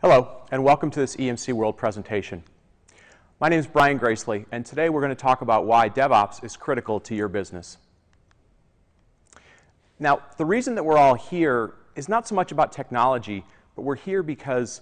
Hello, and welcome to this EMC World presentation. My name is Brian Gracely, and today we're going to talk about why DevOps is critical to your business. Now, the reason that we're all here is not so much about technology, but we're here because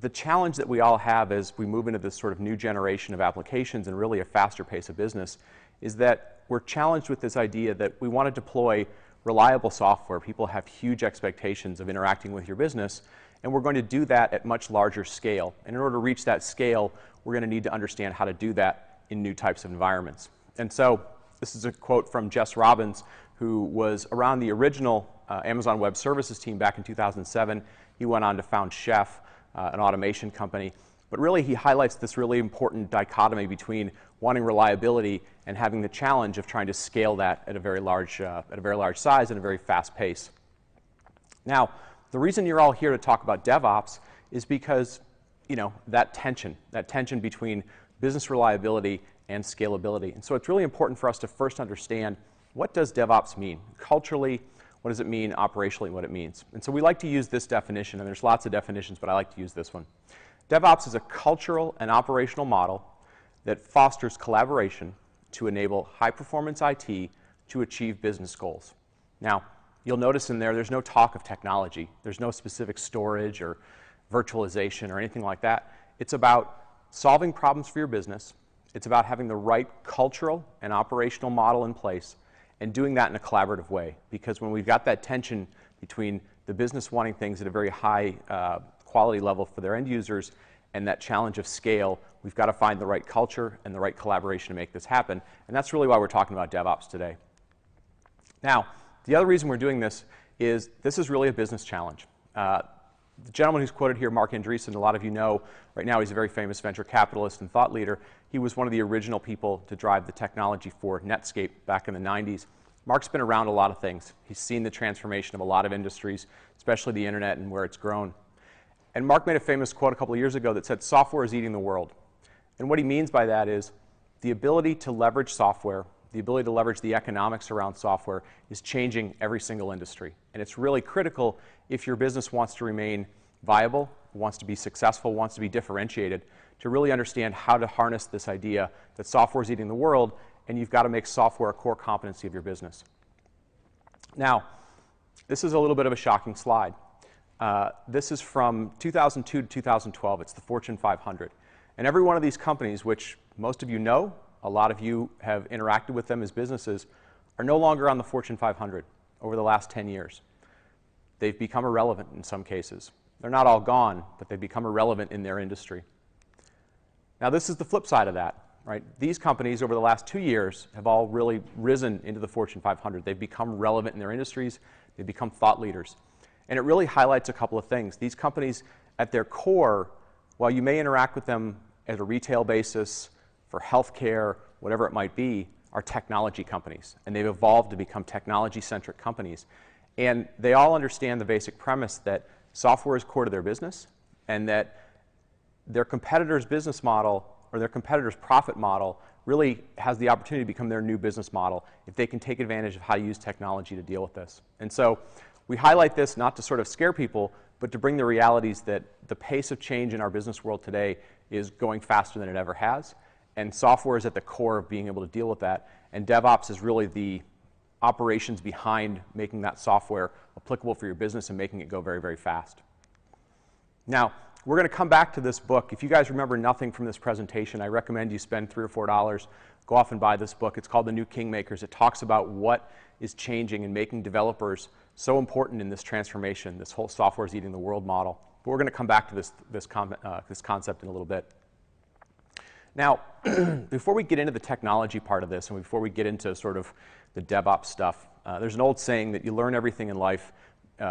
the challenge that we all have as we move into this sort of new generation of applications and really a faster pace of business is that we're challenged with this idea that we want to deploy reliable software. People have huge expectations of interacting with your business, and we're going to do that at much larger scale. And in order to reach that scale, we're going to need to understand how to do that in new types of environments. And so this is a quote from Jess Robbins, who was around the original Amazon Web Services team back in 2007. He went on to found Chef, an automation company. But really, he highlights this really important dichotomy between wanting reliability and having the challenge of trying to scale that at a very large size and a very fast pace. Now, the reason you're all here to talk about DevOps is because, that tension between business reliability and scalability. And so it's really important for us to first understand, what does DevOps mean? Culturally, what does it mean? Operationally, what it means? And so we like to use this definition, and there's lots of definitions, but I like to use this one. DevOps is a cultural and operational model that fosters collaboration to enable high-performance IT to achieve business goals. Now, you'll notice in there's no talk of technology. There's no specific storage or virtualization or anything like that. It's about solving problems for your business. It's about having the right cultural and operational model in place and doing that in a collaborative way. Because when we've got that tension between the business wanting things at a very high quality level for their end users and that challenge of scale, we've got to find the right culture and the right collaboration to make this happen. And that's really why we're talking about DevOps today. Now, the other reason we're doing this is really a business challenge. The gentleman who's quoted here, Marc Andreessen, a lot of you know, right now he's a very famous venture capitalist and thought leader. He was one of the original people to drive the technology for Netscape back in the 90s. Marc's been around a lot of things. He's seen the transformation of a lot of industries, especially the internet and where it's grown. And Marc made a famous quote a couple of years ago that said, "Software is eating the world." And what he means by that is the ability to leverage software, the ability to leverage the economics around software is changing every single industry. And it's really critical if your business wants to remain viable, wants to be successful, wants to be differentiated, to really understand how to harness this idea that software is eating the world, and you've got to make software a core competency of your business. Now, this is a little bit of a shocking slide. This is from 2002 to 2012. It's the Fortune 500. And every one of these companies, which most of you know, a lot of you have interacted with them as businesses, are no longer on the Fortune 500 over the last 10 years. They've become irrelevant in some cases. They're not all gone, but they've become irrelevant in their industry. Now, this is the flip side of that, right? These companies over the last 2 years have all really risen into the Fortune 500. They've become relevant in their industries. They've become thought leaders. And it really highlights a couple of things. These companies, at their core, while you may interact with them at a retail basis, for healthcare, whatever it might be, are technology companies. And they've evolved to become technology-centric companies. And they all understand the basic premise that software is core to their business and that their competitor's business model or their competitor's profit model really has the opportunity to become their new business model if they can take advantage of how to use technology to deal with this. And so we highlight this not to sort of scare people, but to bring the realities that the pace of change in our business world today is going faster than it ever has. And software is at the core of being able to deal with that. And DevOps is really the operations behind making that software applicable for your business and making it go very, very fast. Now, we're going to come back to this book. If you guys remember nothing from this presentation, I recommend you spend $3 or $4, go off and buy this book. It's called The New Kingmakers. It talks about what is changing and making developers so important in this transformation, this whole software is eating the world model. But we're going to come back to this concept in a little bit. Now, before we get into the technology part of this and before we get into sort of the DevOps stuff, there's an old saying that you learn everything in life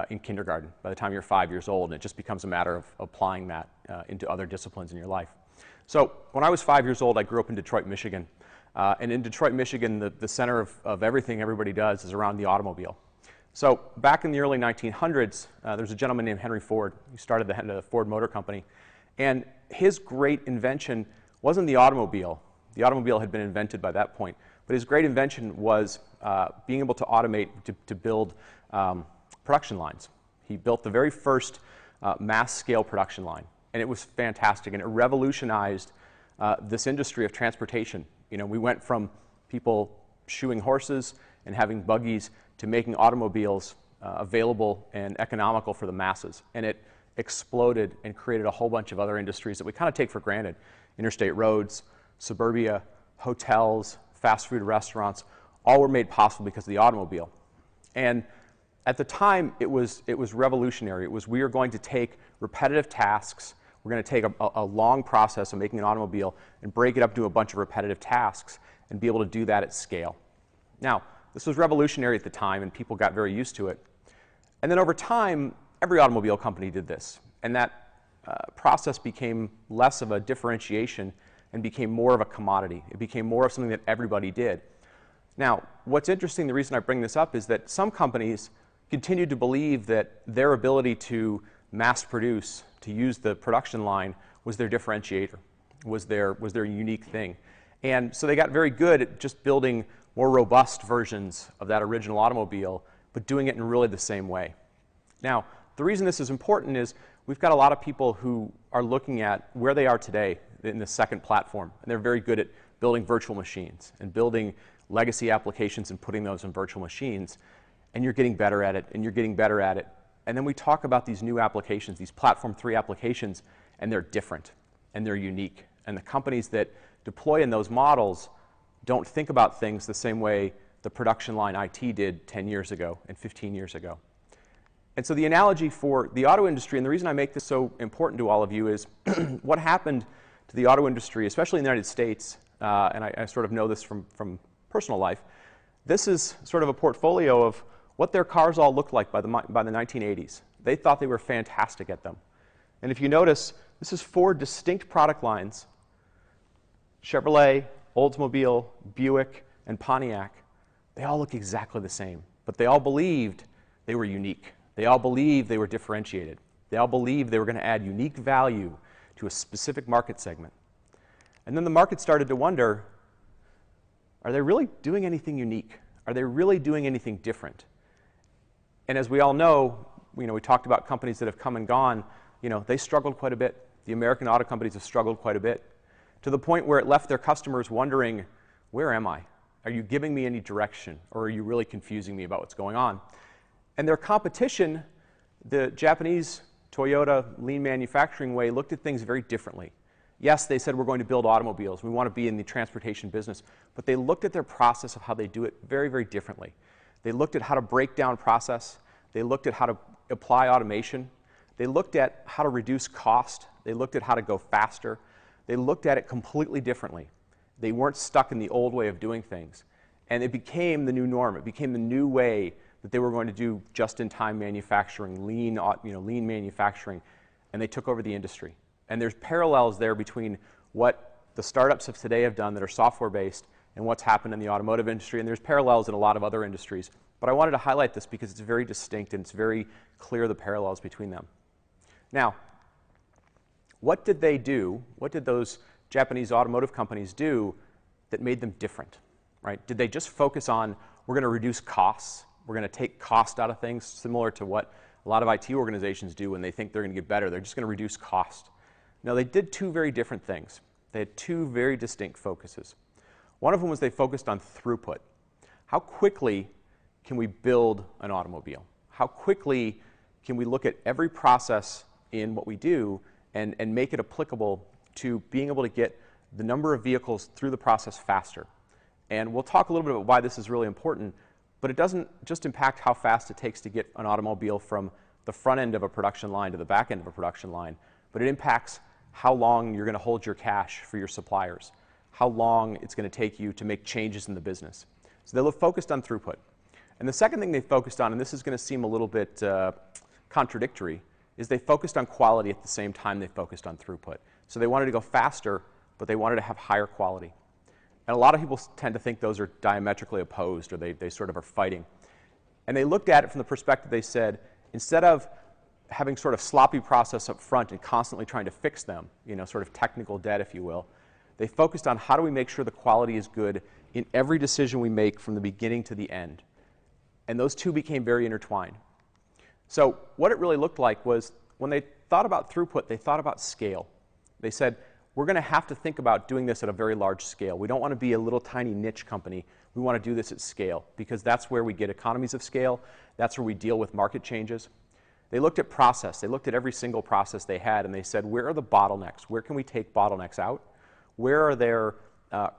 in kindergarten by the time you're 5 years old, and it just becomes a matter of applying that into other disciplines in your life. So when I was 5 years old, I grew up in Detroit, Michigan. And in Detroit, Michigan, the center of everything everybody does is around the automobile. So back in the early 1900s, there's a gentleman named Henry Ford who started the Ford Motor Company. And his great invention wasn't the automobile. The automobile had been invented by that point. But his great invention was being able to automate, to build production lines. He built the very first mass-scale production line. And it was fantastic, and it revolutionized this industry of transportation. We went from people shoeing horses and having buggies to making automobiles available and economical for the masses. And it exploded and created a whole bunch of other industries that we kind of take for granted. Interstate roads, suburbia, hotels, fast food restaurants, all were made possible because of the automobile. And at the time, it was revolutionary. It was, we are going to take repetitive tasks, we're going to take a long process of making an automobile and break it up into a bunch of repetitive tasks and be able to do that at scale. Now, this was revolutionary at the time, and people got very used to it. And then over time, every automobile company did this, and that process became less of a differentiation and became more of a commodity. It became more of something that everybody did. Now, what's interesting, the reason I bring this up, is that some companies continued to believe that their ability to mass produce, to use the production line, was their differentiator, was their unique thing. And so they got very good at just building more robust versions of that original automobile, but doing it in really the same way. Now, the reason this is important is we've got a lot of people who are looking at where they are today in the second platform, and they're very good at building virtual machines and building legacy applications and putting those in virtual machines, and you're getting better at it, and you're getting better at it. And then we talk about these new applications, these Platform 3 applications, and they're different, and they're unique. And the companies that deploy in those models don't think about things the same way the production line IT did 10 years ago and 15 years ago. And so the analogy for the auto industry, and the reason I make this so important to all of you, is what happened to the auto industry, especially in the United States, and I sort of know this from personal life. This is sort of a portfolio of what their cars all looked like by the 1980s. They thought they were fantastic at them. And if you notice, this is 4 distinct product lines: Chevrolet, Oldsmobile, Buick, and Pontiac. They all look exactly the same, but they all believed they were unique. They all believed they were differentiated. They all believed they were going to add unique value to a specific market segment. And then the market started to wonder, are they really doing anything unique? Are they really doing anything different? And as we all know, we talked about companies that have come and gone. They struggled quite a bit. The American auto companies have struggled quite a bit, to the point where it left their customers wondering, where am I? Are you giving me any direction, or are you really confusing me about what's going on? And their competition, the Japanese Toyota lean manufacturing way, looked at things very differently. Yes, they said, we're going to build automobiles. We want to be in the transportation business. But they looked at their process of how they do it very, very differently. They looked at how to break down process. They looked at how to apply automation. They looked at how to reduce cost. They looked at how to go faster. They looked at it completely differently. They weren't stuck in the old way of doing things. And it became the new norm. It became the new way that they were going to do just-in-time manufacturing, lean manufacturing, and they took over the industry. And there's parallels there between what the startups of today have done that are software-based and what's happened in the automotive industry, and there's parallels in a lot of other industries. But I wanted to highlight this because it's very distinct and it's very clear the parallels between them. Now, what did they do? What did those Japanese automotive companies do that made them different, right? Did they just focus on, we're going to reduce costs, we're going to take cost out of things, similar to what a lot of IT organizations do when they think they're going to get better? They're just going to reduce cost. No, they did 2 very different things. They had 2 very distinct focuses. One of them was they focused on throughput. How quickly can we build an automobile? How quickly can we look at every process in what we do and make it applicable to being able to get the number of vehicles through the process faster? And we'll talk a little bit about why this is really important, but it doesn't just impact how fast it takes to get an automobile from the front end of a production line to the back end of a production line, but it impacts how long you're going to hold your cash for your suppliers, how long it's going to take you to make changes in the business. So they focused on throughput. And the second thing they focused on, and this is going to seem a little bit contradictory, is they focused on quality at the same time they focused on throughput. So they wanted to go faster, but they wanted to have higher quality. And a lot of people tend to think those are diametrically opposed, or they sort of are fighting. And they looked at it from the perspective, they said, instead of having sort of sloppy process up front and constantly trying to fix them, sort of technical debt, if you will, they focused on how do we make sure the quality is good in every decision we make from the beginning to the end. And those 2 became very intertwined. So what it really looked like was when they thought about throughput, they thought about scale. They said, we're going to have to think about doing this at a very large scale. We don't want to be a little tiny niche company. We want to do this at scale because that's where we get economies of scale. That's where we deal with market changes. They looked at process. They looked at every single process they had, and they said, where are the bottlenecks? Where can we take bottlenecks out? Where are there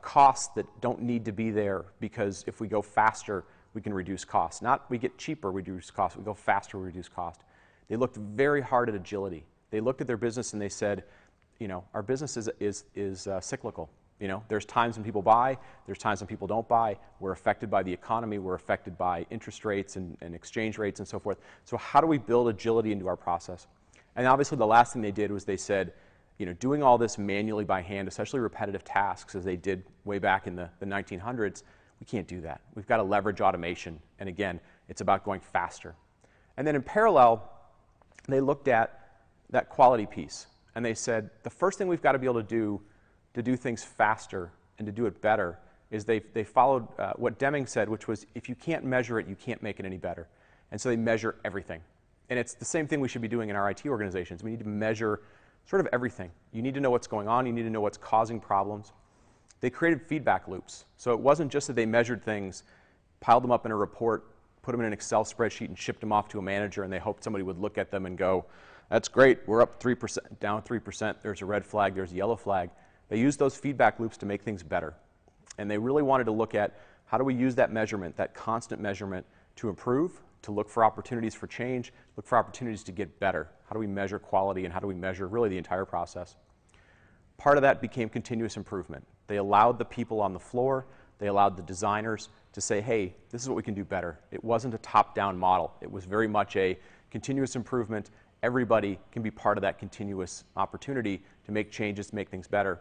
costs that don't need to be there because if we go faster, we can reduce costs? Not we get cheaper, we reduce costs. We go faster, we reduce cost. They looked very hard at agility. They looked at their business and they said, our business is cyclical. There's times when people buy, there's times when people don't buy. We're affected by the economy, we're affected by interest rates and exchange rates and so forth. So how do we build agility into our process? And obviously the last thing they did was they said, doing all this manually by hand, especially repetitive tasks as they did way back in the 1900s, we can't do that. We've got to leverage automation. And again, it's about going faster. And then in parallel, they looked at that quality piece. And they said, the first thing we've got to be able to do things faster and to do it better is they followed what Deming said, which was, if you can't measure it, you can't make it any better. And so they measure everything. And it's the same thing we should be doing in our IT organizations. We need to measure sort of everything. You need to know what's going on. You need to know what's causing problems. They created feedback loops. So it wasn't just that they measured things, piled them up in a report, put them in an Excel spreadsheet, and shipped them off to a manager, and they hoped somebody would look at them and go, that's great, we're up 3%, down 3%, there's a red flag, there's a yellow flag. They used those feedback loops to make things better. And they really wanted to look at how do we use that measurement, that constant measurement, to improve, to look for opportunities for change, look for opportunities to get better. How do we measure quality and how do we measure really the entire process? Part of that became continuous improvement. They allowed the people on the floor, they allowed the designers to say, hey, this is what we can do better. It wasn't a top-down model. It was very much a continuous improvement. Everybody can be part of that continuous opportunity to make changes, to make things better.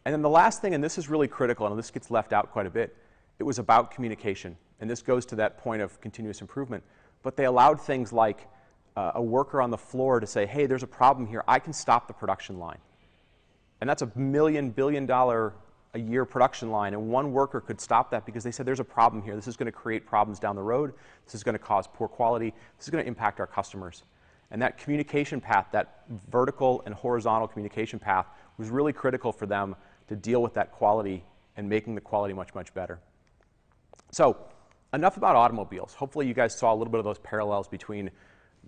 And then the last thing, and this is really critical, and this gets left out quite a bit, it was about communication. And this goes to that point of continuous improvement. But they allowed things like a worker on the floor to say, hey, there's a problem here. I can stop the production line. And that's $1 billion a year production line, and one worker could stop that because they said there's a problem here. This is going to create problems down the road. This is going to cause poor quality. This is going to impact our customers. And that communication path, that vertical and horizontal communication path, was really critical for them to deal with that quality and making the quality much, much better. So enough about automobiles. Hopefully you guys saw a little bit of those parallels between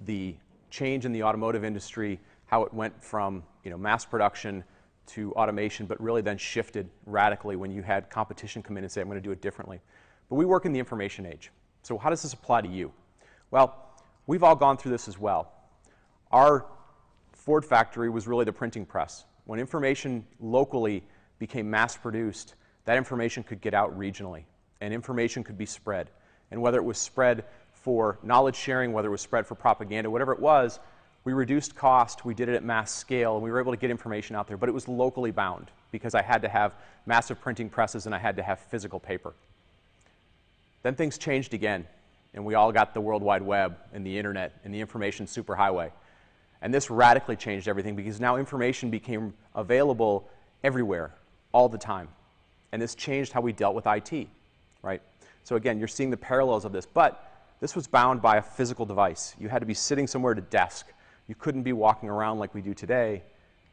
the change in the automotive industry, how it went from mass production to automation, but really then shifted radically when you had competition come in and say, I'm going to do it differently. But we work in the information age. So how does this apply to you? Well, we've all gone through this as well. Our Ford factory was really the printing press. When information locally became mass produced, that information could get out regionally, and information could be spread. And whether it was spread for knowledge sharing, whether it was spread for propaganda, whatever it was, we reduced cost, we did it at mass scale, and we were able to get information out there, but it was locally bound because I had to have massive printing presses and I had to have physical paper. Then things changed again, and we all got the World Wide Web and the internet and the information superhighway. And this radically changed everything because now information became available everywhere, all the time. And this changed how we dealt with IT, right? So again, you're seeing the parallels of this, but this was bound by a physical device. You had to be sitting somewhere at a desk. You couldn't be walking around like we do today.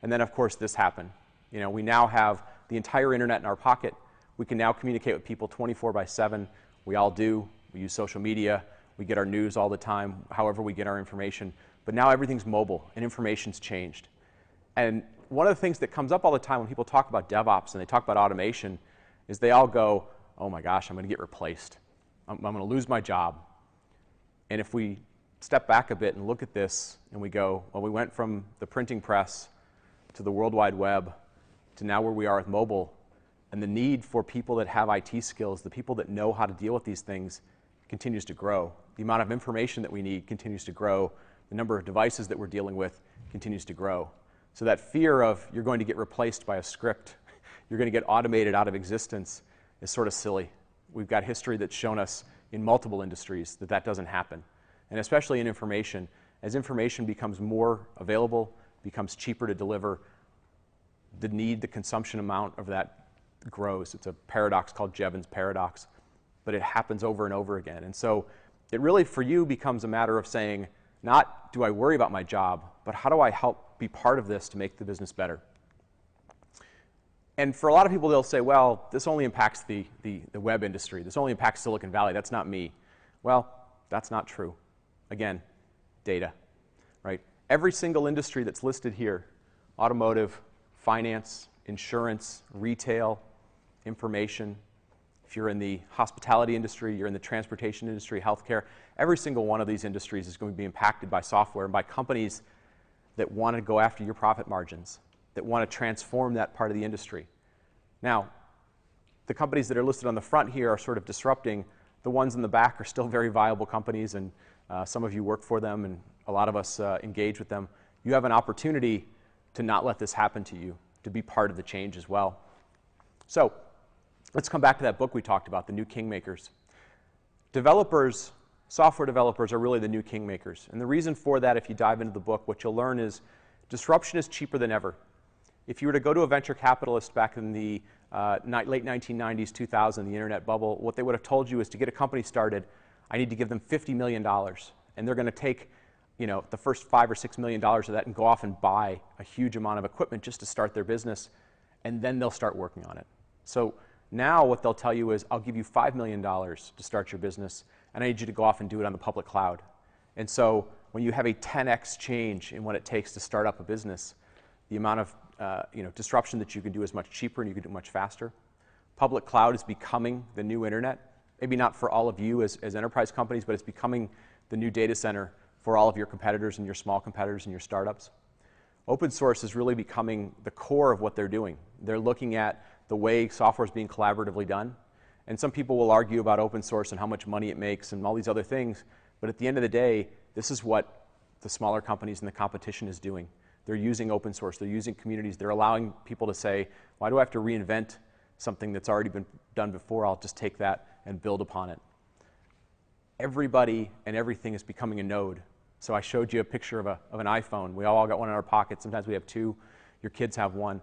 And then, of course, this happened. We now have the entire internet in our pocket. We can now communicate with people 24/7. We all do. We use social media. We get our news all the time, however we get our information. But now everything's mobile, and information's changed. And one of the things that comes up all the time when people talk about DevOps and they talk about automation is they all go, oh my gosh, I'm going to get replaced. I'm going to lose my job. And if we step back a bit and look at this and we go, well, we went from the printing press to the World Wide Web to now where we are with mobile, and the need for people that have IT skills, the people that know how to deal with these things, continues to grow. The amount of information that we need continues to grow. The number of devices that we're dealing with continues to grow. So that fear of you're going to get replaced by a script, you're going to get automated out of existence, is sort of silly. We've got history that's shown us in multiple industries that that doesn't happen. And especially in information, as information becomes more available, becomes cheaper to deliver, the consumption amount of that grows. It's a paradox called Jevons paradox, but it happens over and over again. And so it really, for you, becomes a matter of saying, not do I worry about my job, but how do I help be part of this to make the business better? And for a lot of people, they'll say, well, this only impacts the web industry. This only impacts Silicon Valley. That's not me. Well, that's not true. Again, data, right? Every single industry that's listed here, automotive, finance, insurance, retail, information, if you're in the hospitality industry, you're in the transportation industry, healthcare, every single one of these industries is going to be impacted by software and by companies that want to go after your profit margins, that want to transform that part of the industry. Now, the companies that are listed on the front here are sort of disrupting. The ones in the back are still very viable companies, and some of you work for them, and a lot of us engage with them. You have an opportunity to not let this happen to you, to be part of the change as well. So let's come back to that book we talked about, The New Kingmakers. Developers, software developers, are really the new kingmakers. And the reason for that, if you dive into the book, what you'll learn is disruption is cheaper than ever. If you were to go to a venture capitalist back in the late 1990s, 2000, the internet bubble, what they would have told you is to get a company started, I need to give them $50 million. And they're going to take the first $5 or $6 million of that and go off and buy a huge amount of equipment just to start their business, and then they'll start working on it. So now what they'll tell you is, I'll give you $5 million to start your business, and I need you to go off and do it on the public cloud. And so when you have a 10x change in what it takes to start up a business, the amount of disruption that you can do is much cheaper and you can do it much faster. Public cloud is becoming the new internet. Maybe not for all of you as enterprise companies, but it's becoming the new data center for all of your competitors and your small competitors and your startups. Open source is really becoming the core of what they're doing. They're looking at the way software is being collaboratively done. And some people will argue about open source and how much money it makes and all these other things. But at the end of the day, this is what the smaller companies in the competition is doing. They're using open source. They're using communities. They're allowing people to say, why do I have to reinvent something that's already been done before? I'll just take that and build upon it. Everybody and everything is becoming a node. So I showed you a picture of an iPhone. We all got one in our pocket. Sometimes we have two. Your kids have one.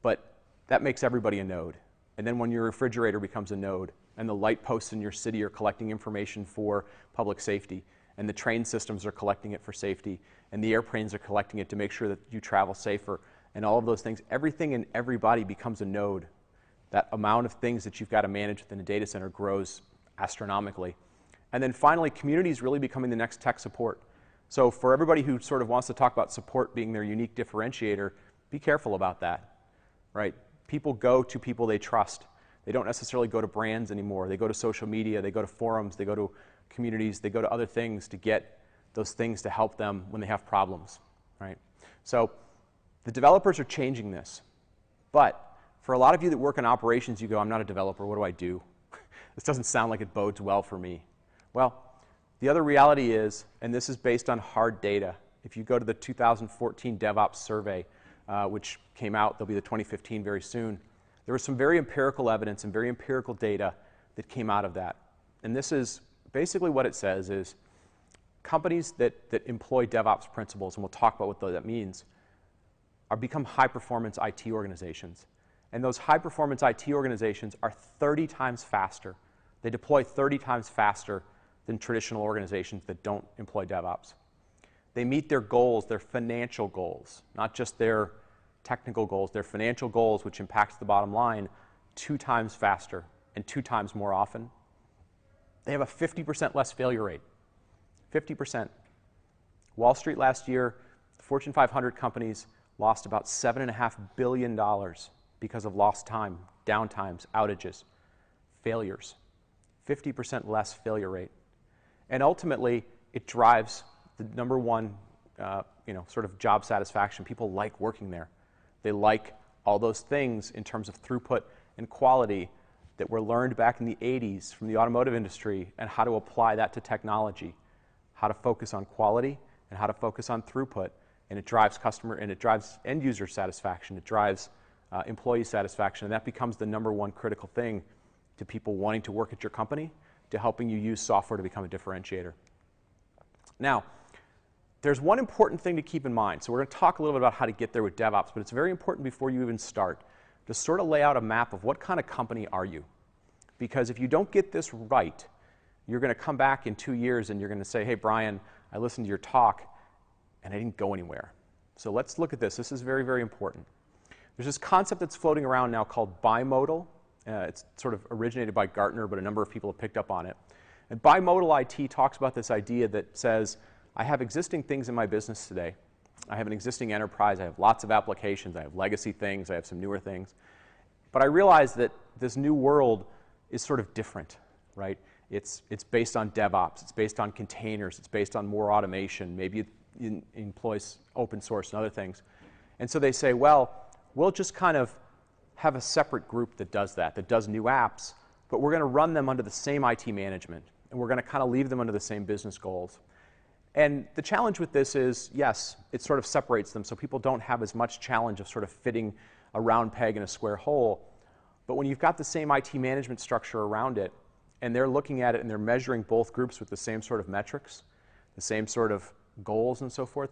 But that makes everybody a node. And then when your refrigerator becomes a node, and the light posts in your city are collecting information for public safety, and the train systems are collecting it for safety, and the airplanes are collecting it to make sure that you travel safer, and all of those things, everything and everybody becomes a node. That amount of things that you've got to manage within a data center grows astronomically. And then finally, community is really becoming the next tech support. So for everybody who sort of wants to talk about support being their unique differentiator, be careful about that, right? People go to people they trust. They don't necessarily go to brands anymore. They go to social media, they go to forums, they go to communities, they go to other things to get those things to help them when they have problems, right? So the developers are changing this. But for a lot of you that work in operations, you go, I'm not a developer, what do I do? This doesn't sound like it bodes well for me. Well, the other reality is, and this is based on hard data, if you go to the 2014 DevOps survey, which came out, there'll be the 2015 very soon, there was some very empirical evidence and very empirical data that came out of that. And this is basically what it says is companies that employ DevOps principles, and we'll talk about what that means, are become high-performance IT organizations. And those high-performance IT organizations are 30 times faster. They deploy 30 times faster than traditional organizations that don't employ DevOps. They meet their goals, their financial goals, not just their technical goals, their financial goals, which impacts the bottom line, 2 times faster and 2 times more often. They have a 50% less failure rate. 50%. Wall Street last year, the Fortune 500 companies lost about $7.5 billion because of lost time, downtimes, outages, failures. 50% less failure rate. And ultimately, it drives the number one sort of job satisfaction. People like working there. They like all those things in terms of throughput and quality that were learned back in the 80s from the automotive industry, and how to apply that to technology, how to focus on quality and how to focus on throughput. And it drives customer, and it drives end user satisfaction. It drives employee satisfaction. And that becomes the number one critical thing to people wanting to work at your company, to helping you use software to become a differentiator. Now, there's one important thing to keep in mind. So we're going to talk a little bit about how to get there with DevOps, but it's very important before you even start to sort of lay out a map of what kind of company are you. Because if you don't get this right, you're going to come back in 2 years and you're going to say, hey, Brian, I listened to your talk, and I didn't go anywhere. So let's look at this. This is very, very important. There's this concept that's floating around now called bimodal. It's sort of originated by Gartner, but a number of people have picked up on it. And bimodal IT talks about this idea that says, I have existing things in my business today. I have an existing enterprise. I have lots of applications. I have legacy things. I have some newer things. But I realize that this new world is sort of different, right? It's based on DevOps. It's based on containers. It's based on more automation. Maybe it employs open source and other things. And so they say, well, we'll just kind of have a separate group that does that does new apps, but we're going to run them under the same IT management, and we're going to kind of leave them under the same business goals. And the challenge with this is, yes, it sort of separates them, so people don't have as much challenge of sort of fitting a round peg in a square hole. But when you've got the same IT management structure around it, and they're looking at it and they're measuring both groups with the same sort of metrics, the same sort of goals and so forth,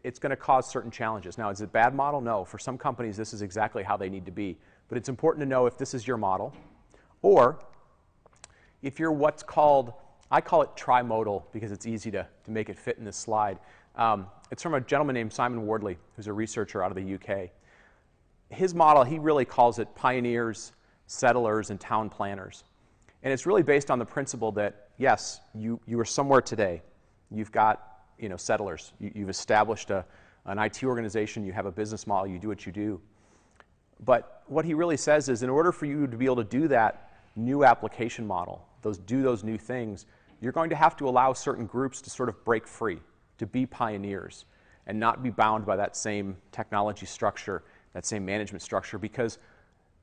it's going to cause certain challenges. Now, is it a bad model? No. For some companies, this is exactly how they need to be. But it's important to know if this is your model, or if you're what's called, I call it trimodal because it's easy to make it fit in this slide. It's from a gentleman named Simon Wardley, who's a researcher out of the UK. His model, he really calls it pioneers, settlers, and town planners. And it's really based on the principle that, yes, you are somewhere today. You've got settlers. You've established an IT organization. You have a business model. You do what you do. But what he really says is, in order for you to be able to do that new application model, do those new things, you're going to have to allow certain groups to sort of break free, to be pioneers, and not be bound by that same technology structure, that same management structure, because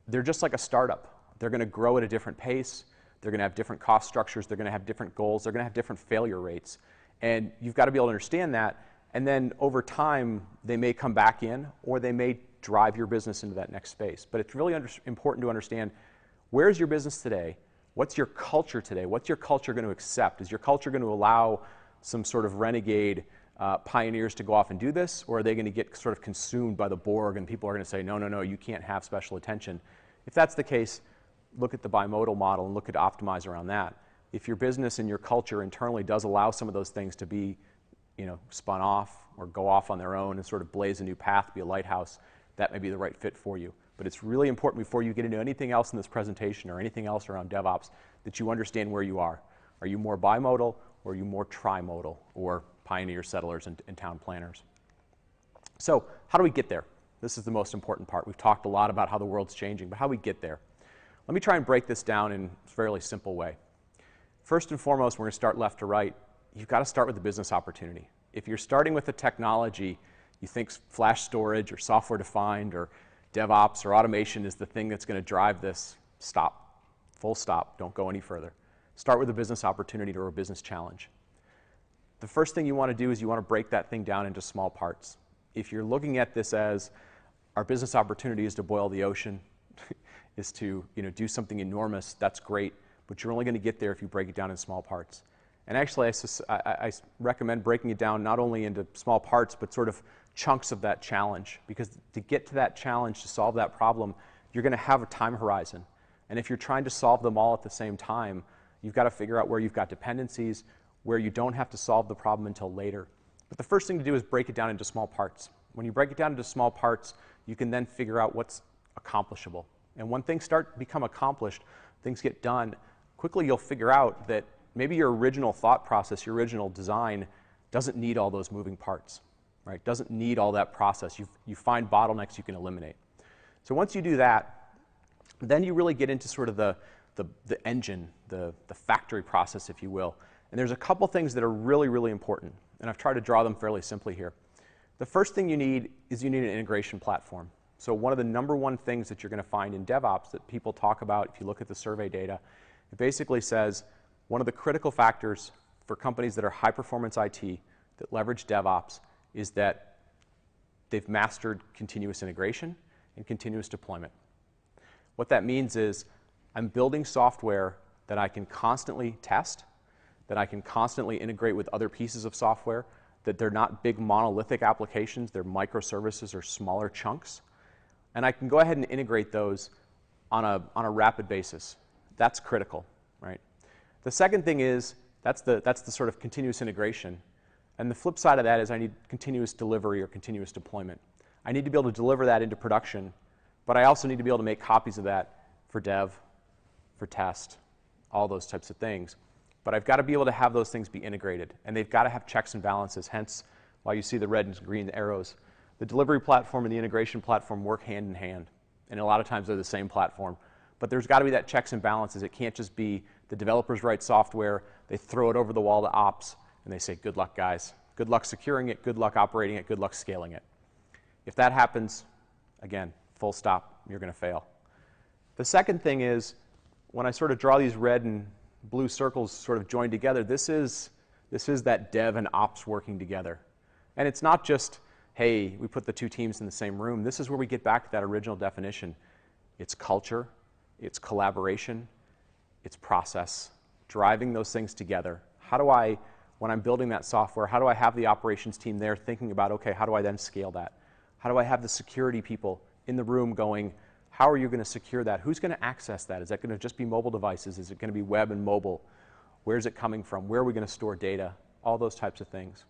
they're just like a startup. They're going to grow at a different pace. They're going to have different cost structures. They're going to have different goals. They're going to have different failure rates. And you've got to be able to understand that. And then over time, they may come back in, or they may drive your business into that next space. But it's really important to understand, where's your business today? What's your culture today? What's your culture going to accept? Is your culture going to allow some sort of renegade pioneers to go off and do this? Or are they going to get sort of consumed by the Borg, and people are going to say, no, no, no, you can't have special attention? If that's the case, look at the bimodal model and look at optimize around that. If your business and your culture internally does allow some of those things to be spun off or go off on their own and sort of blaze a new path, be a lighthouse, that may be the right fit for you. But it's really important before you get into anything else in this presentation or anything else around DevOps that you understand where you are. Are you more bimodal, or are you more trimodal, or pioneer settlers and town planners? So how do we get there? This is the most important part. We've talked a lot about how the world's changing, but how do we get there? Let me try and break this down in a fairly simple way. First and foremost, we're going to start left to right. You've got to start with the business opportunity. If you're starting with a technology, you think flash storage or software defined or DevOps or automation is the thing that's going to drive this, stop. Full stop. Don't go any further. Start with a business opportunity or a business challenge. The first thing you want to do is you want to break that thing down into small parts. If you're looking at this as our business opportunity is to boil the ocean, is to do something enormous, that's great, but you're only going to get there if you break it down in small parts. And actually, I recommend breaking it down not only into small parts, but sort of chunks of that challenge. Because to get to that challenge, to solve that problem, you're going to have a time horizon. And if you're trying to solve them all at the same time, you've got to figure out where you've got dependencies, where you don't have to solve the problem until later. But the first thing to do is break it down into small parts. When you break it down into small parts, you can then figure out what's accomplishable. And when things become accomplished, things get done, quickly you'll figure out that maybe your original thought process, your original design, doesn't need all those moving parts, right? Doesn't need all that process. You find bottlenecks you can eliminate. So once you do that, then you really get into sort of the engine, the factory process, if you will. And there's a couple things that are really, really important, and I've tried to draw them fairly simply here. The first thing you need is an integration platform. So one of the number one things that you're going to find in DevOps that people talk about, if you look at the survey data, it basically says one of the critical factors for companies that are high-performance IT that leverage DevOps is that they've mastered continuous integration and continuous deployment. What that means is I'm building software that I can constantly test, that I can constantly integrate with other pieces of software, that they're not big monolithic applications, they're microservices or smaller chunks. And I can go ahead and integrate those on a rapid basis. That's critical, right? The second thing is, that's the sort of continuous integration. And the flip side of that is I need continuous delivery or continuous deployment. I need to be able to deliver that into production, but I also need to be able to make copies of that for dev, for test, all those types of things. But I've got to be able to have those things be integrated, and they've got to have checks and balances, hence why you see the red and green arrows. The delivery platform and the integration platform work hand in hand, and a lot of times they're the same platform. But there's got to be that checks and balances. It can't just be the developers write software, they throw it over the wall to ops, and they say, good luck, guys. Good luck securing it, good luck operating it, good luck scaling it. If that happens, again, full stop, you're going to fail. The second thing is, when I sort of draw these red and blue circles sort of joined together, this is that dev and ops working together. And it's not just, hey, we put the two teams in the same room. This is where we get back to that original definition. It's culture, it's collaboration, it's process, driving those things together. How do I, when I'm building that software, how do I have the operations team there thinking about, okay, how do I then scale that? How do I have the security people in the room going, how are you going to secure that? Who's going to access that? Is that going to just be mobile devices? Is it going to be web and mobile? Where's it coming from? Where are we going to store data? All those types of things.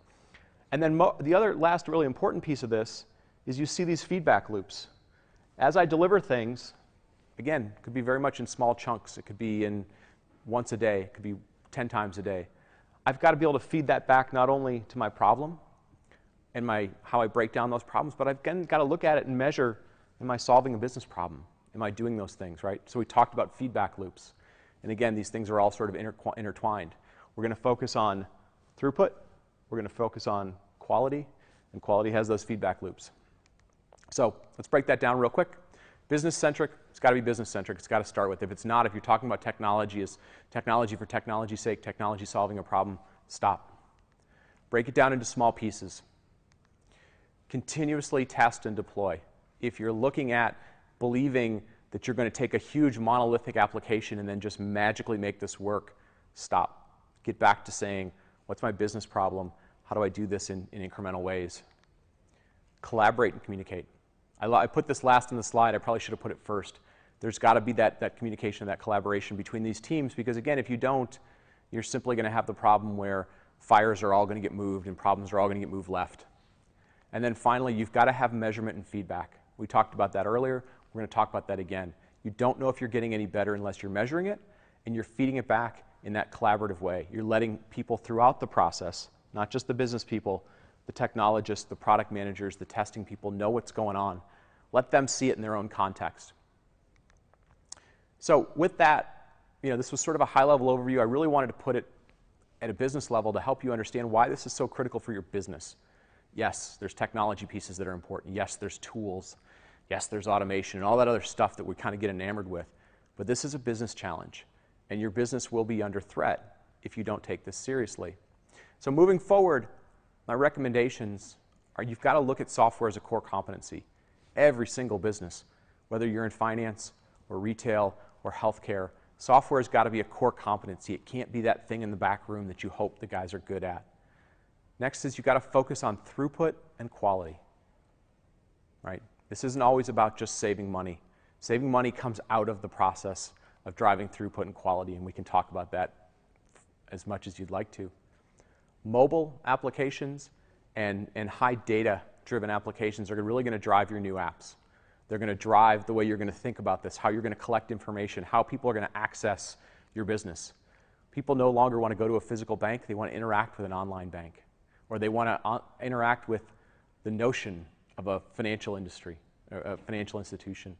And then the other last really important piece of this is you see these feedback loops. As I deliver things, again, it could be very much in small chunks. It could be in once a day. It could be 10 times a day. I've got to be able to feed that back not only to my problem and how I break down those problems, but I've again got to look at it and measure, am I solving a business problem? Am I doing those things, right? So we talked about feedback loops. And again, these things are all sort of intertwined. We're going to focus on throughput. We're going to focus on quality, and quality has those feedback loops. So let's break that down real quick. Business-centric, it's got to be business-centric. It's got to start with. If it's not, if you're talking about technology as technology for technology's sake, technology solving a problem, stop. Break it down into small pieces. Continuously test and deploy. If you're looking at believing that you're going to take a huge monolithic application and then just magically make this work, stop. Get back to saying, what's my business problem? How do I do this in incremental ways? Collaborate and communicate. I put this last in the slide. I probably should have put it first. There's got to be that communication, that collaboration between these teams, because again, if you don't, you're simply going to have the problem where fires are all going to get moved and problems are all going to get moved left. And then finally, you've got to have measurement and feedback. We talked about that earlier. We're going to talk about that again. You don't know if you're getting any better unless you're measuring it and you're feeding it back in that collaborative way. You're letting people throughout the process, not just the business people, the technologists, the product managers, the testing people, know what's going on. Let them see it in their own context. So with that, this was sort of a high-level overview. I really wanted to put it at a business level to help you understand why this is so critical for your business. Yes, there's technology pieces that are important. Yes, there's tools. Yes, there's automation and all that other stuff that we kind of get enamored with. But this is a business challenge, and your business will be under threat if you don't take this seriously. So moving forward, my recommendations are you've got to look at software as a core competency. Every single business, whether you're in finance or retail or healthcare, software has got to be a core competency. It can't be that thing in the back room that you hope the guys are good at. Next is you've got to focus on throughput and quality, right? This isn't always about just saving money. Saving money comes out of the process of driving throughput and quality, and we can talk about that as much as you'd like to. Mobile applications and high data-driven applications are really going to drive your new apps. They're going to drive the way you're going to think about this, how you're going to collect information, how people are going to access your business. People no longer want to go to a physical bank. They want to interact with an online bank, or they want to interact with the notion of a financial industry, or a financial institution.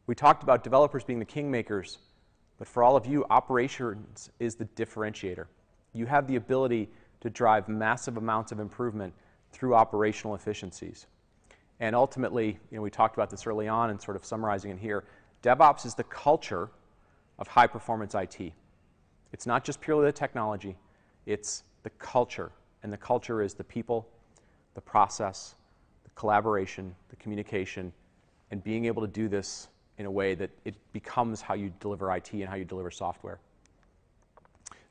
We talked about developers being the kingmakers, but for all of you, operations is the differentiator. You have the ability to drive massive amounts of improvement through operational efficiencies. And ultimately, we talked about this early on and sort of summarizing it here, DevOps is the culture of high-performance IT. It's not just purely the technology, it's the culture. And the culture is the people, the process, the collaboration, the communication, and being able to do this in a way that it becomes how you deliver IT and how you deliver software.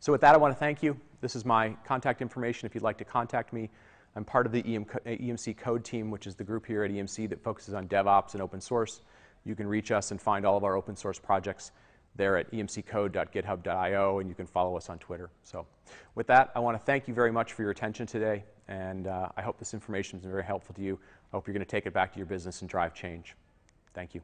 So with that, I want to thank you. This is my contact information if you'd like to contact me. I'm part of the EMC Code team, which is the group here at EMC that focuses on DevOps and open source. You can reach us and find all of our open source projects there at emccode.github.io, and you can follow us on Twitter. So with that, I want to thank you very much for your attention today, and I hope this information has been very helpful to you. I hope you're going to take it back to your business and drive change. Thank you.